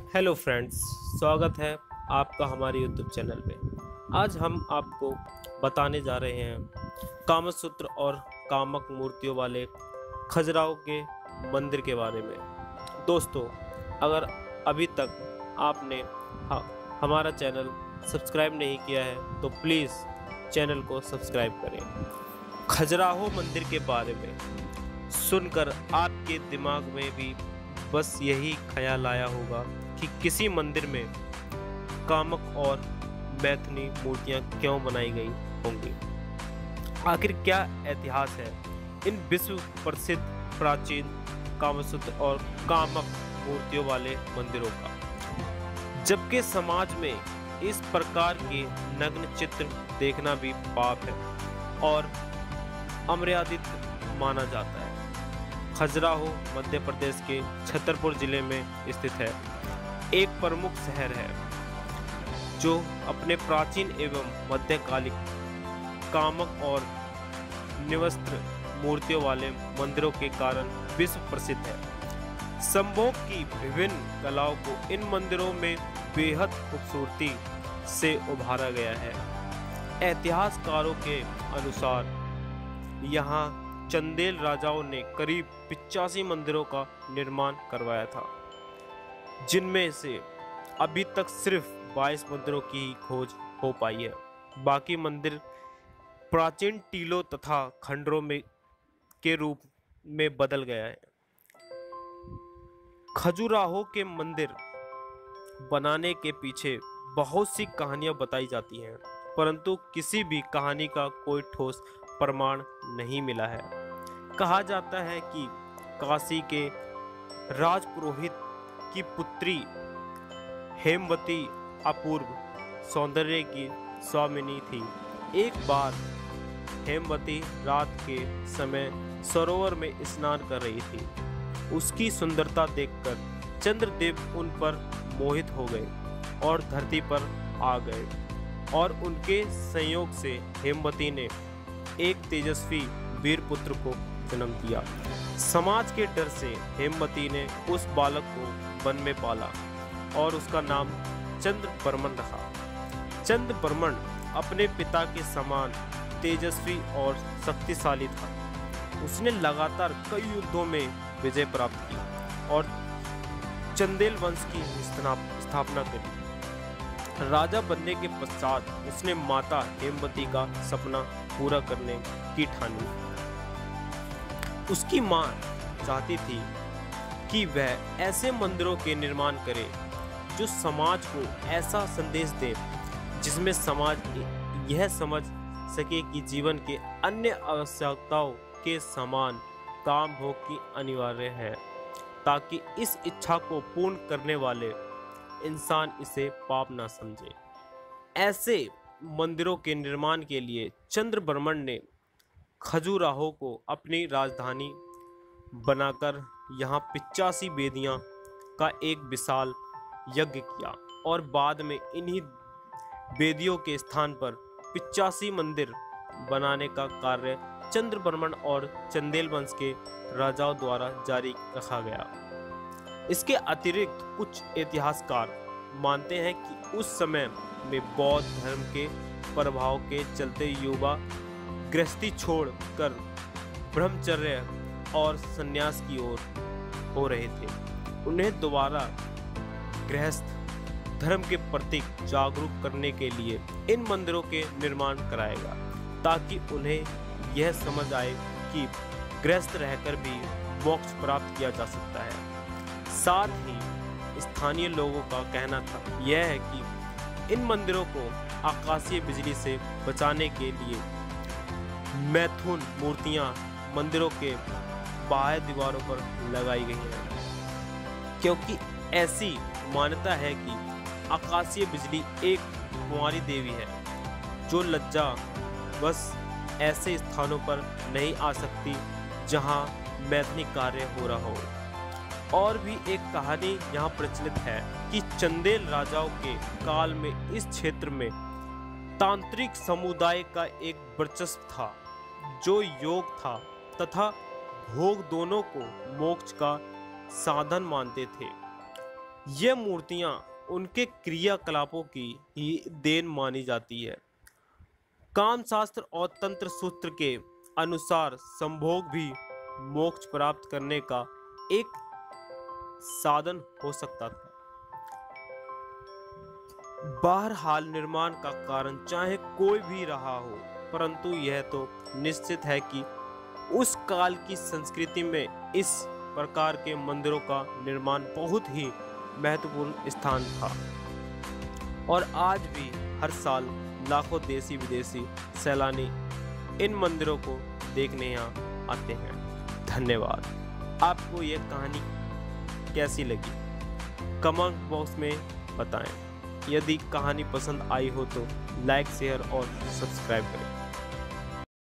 Hello friends, स्वागत है आपका हमारे यूट्यूब चैनल पे। आज हम आपको बताने जा रहे हैं कामसूत्र और कामक मूर्तियों वाले खजुराहो के मंदिर के बारे में। दोस्तों, अगर अभी तक आपने हमारा चैनल सब्सक्राइब नहीं किया है तो प्लीज़ चैनल को सब्सक्राइब करें। खजुराहो मंदिर के बारे में सुनकर आपके दिमाग में भी बस यही ख्याल आया होगा कि किसी मंदिर में कामक और मैथुनी मूर्तियां क्यों बनाई गई होंगी। आखिर क्या इतिहास है इन विश्व प्रसिद्ध प्राचीन कामसूत्र और कामक मूर्तियों वाले मंदिरों का, जबकि समाज में इस प्रकार के नग्न चित्र देखना भी पाप है और अमर्यादित माना जाता है। खजुराहो मध्य प्रदेश के छतरपुर जिले में स्थित है, एक प्रमुख शहर है जो अपने प्राचीन एवं मध्यकालिक कामक और निवस्त्र मूर्तियों वाले मंदिरों के कारण विश्व प्रसिद्ध है। संभोग की विभिन्न कलाओं को इन मंदिरों में बेहद खूबसूरती से उभारा गया है। इतिहासकारों के अनुसार यहाँ चंदेल राजाओं ने करीब 85 मंदिरों का निर्माण करवाया था, जिनमें से अभी तक सिर्फ 22 मंदिरों की ही खोज हो पाई है। बाकी मंदिर प्राचीन टीलों तथा खंडरों में के रूप में बदल गया है। खजुराहो के मंदिर बनाने के पीछे बहुत सी कहानियां बताई जाती हैं, परंतु किसी भी कहानी का कोई ठोस प्रमाण नहीं मिला है। कहा जाता है कि काशी के राजपुरोहित की पुत्री हेमवती अपूर्व सौंदर्य की स्वामिनी थी। एक बार हेमवती रात के समय सरोवर में स्नान कर रही थी। उसकी सुंदरता देखकर चंद्रदेव उन पर मोहित हो गए और धरती पर आ गए, और उनके संयोग से हेमवती ने एक तेजस्वी वीर पुत्र को जन्म दिया। समाज के डर से हेमवती ने उस बालक को वन में पाला और उसका नाम चंद्रवर्मन रखा। चंद्रवर्मन अपने पिता के समान तेजस्वी और शक्तिशाली था। उसने लगातार कई युद्धों में विजय प्राप्त की और चंदेल वंश की स्थापना करी। राजा बनने के पश्चात उसने माता हेमवती का सपना पूरा करने की ठानी। उसकी मां चाहती थी कि वह ऐसे मंदिरों के निर्माण करे जो समाज को ऐसा संदेश दे जिसमें समाज यह समझ सके कि जीवन के अन्य आवश्यकताओं के समान काम भोग की अनिवार्य है, ताकि इस इच्छा को पूर्ण करने वाले इंसान इसे पाप ना समझे। ऐसे मंदिरों के निर्माण के लिए चंद्रवर्मन ने खजुराहो को अपनी राजधानी बनाकर यहाँ 85 वेदियाँ का एक विशाल यज्ञ किया, और बाद में इन्हीं वेदियों के स्थान पर 85 मंदिर बनाने का कार्य चंद्रवर्मन और चंदेल वंश के राजाओं द्वारा जारी रखा गया। इसके अतिरिक्त कुछ इतिहासकार मानते हैं कि उस समय में बौद्ध धर्म के प्रभाव के चलते युवा गृहस्थी छोड़कर ब्रह्मचर्य और संन्यास की ओर हो रहे थे। उन्हें दोबारा गृहस्थ धर्म के प्रति जागरूक करने के लिए इन मंदिरों के निर्माण कराएगा, ताकि उन्हें यह समझ आए कि गृहस्थ रहकर भी मोक्ष प्राप्त किया जा सकता है। साथ ही स्थानीय लोगों का कहना था यह है कि इन मंदिरों को आकाशीय बिजली से बचाने के लिए मैथुन मूर्तियां मंदिरों के बाह्य दीवारों पर लगाई गई हैं, क्योंकि ऐसी मान्यता है कि आकाशीय बिजली एक कुंवारी देवी है जो लज्जा बस ऐसे स्थानों पर नहीं आ सकती जहां मैथुनी कार्य हो रहा हो। और भी एक कहानी यहाँ प्रचलित है कि चंदेल राजाओं के काल में इस क्षेत्र में तांत्रिक समुदाय का एक वर्चस्व था जो योग था तथा भोग दोनों को मोक्ष का साधन मानते थे। ये मूर्तियां उनके क्रियाकलापों की ही देन मानी जाती है। कामशास्त्र और तंत्र सूत्र के अनुसार संभोग भी मोक्ष प्राप्त करने का एक साधन हो सकता था। बहरहाल निर्माण का कारण चाहे कोई भी रहा हो, परंतु यह तो निश्चित है कि उस काल की संस्कृति में इस प्रकार के मंदिरों का निर्माण बहुत ही महत्वपूर्ण स्थान था और आज भी हर साल लाखों देशी विदेशी सैलानी इन मंदिरों को देखने यहाँ आते हैं। धन्यवाद। आपको यह कहानी कैसी लगी कमेंट बॉक्स में बताएं। यदि कहानी पसंद आई हो तो लाइक शेयर और सब्सक्राइब करें।